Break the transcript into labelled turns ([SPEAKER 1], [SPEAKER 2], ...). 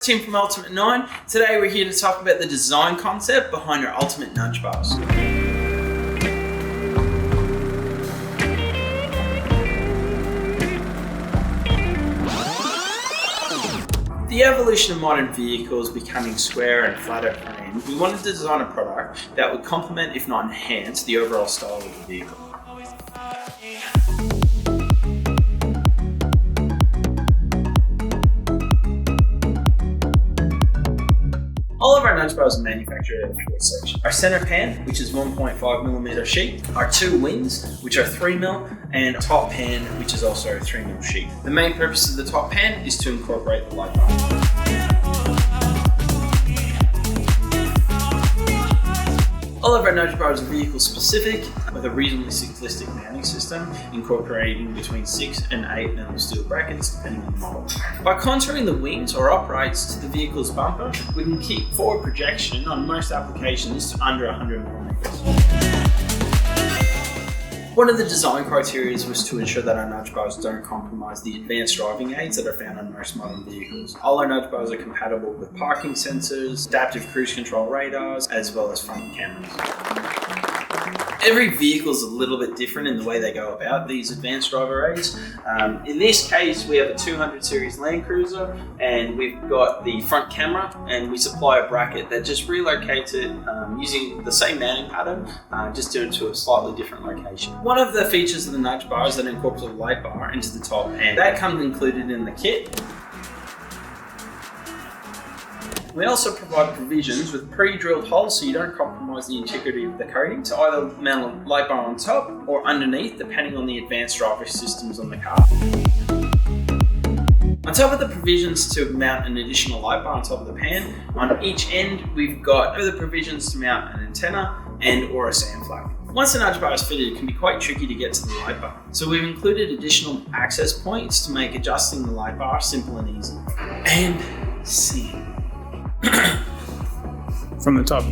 [SPEAKER 1] Tim from Ultimate9. Today we're here to talk about the design concept behind our Ultimate Nudge Bars. The evolution of modern vehicles becoming square and flatter framed, we wanted to design a product that would complement, if not enhance, the overall style of the vehicle. All of our nudge bars are manufactured out of short section. Our center pan, which is 1.5mm sheet, our two wings, which are 3mm, and a top pan, which is also a 3mm sheet. The main purpose of the top pan is to incorporate the light bar. All of our nudge bars are vehicle specific, with a reasonably simplistic mounting system, incorporating between 6 and 8mm steel brackets depending on the model. By contouring the wings or uprights to the vehicle's bumper, we can keep forward projection on most applications to under 100mm. One of the design criteria was to ensure that our nudge bars don't compromise the advanced driving aids that are found on most modern vehicles. All our nudge bars are compatible with parking sensors, adaptive cruise control radars, as well as front cameras. Every vehicle is a little bit different in the way they go about these advanced driver aids. In this case, we have a 200 series Land Cruiser, and we've got the front camera, and we supply a bracket that just relocates it using the same mounting pattern, just do it to a slightly different location. One of the features of the nudge bar is that it incorporates a light bar into the top, and that comes included in the kit. We also provide provisions with pre-drilled holes so you don't compromise the integrity of the coating to either mount a light bar on top or underneath, depending on the advanced driver systems on the car. On top of the provisions to mount an additional light bar on top of the pan, on each end we've got other provisions to mount an antenna and or a sand flag. Once the nudge bar is fitted, it can be quite tricky to get to the light bar. So we've included additional access points to make adjusting the light bar simple and easy. And see.
[SPEAKER 2] From the top.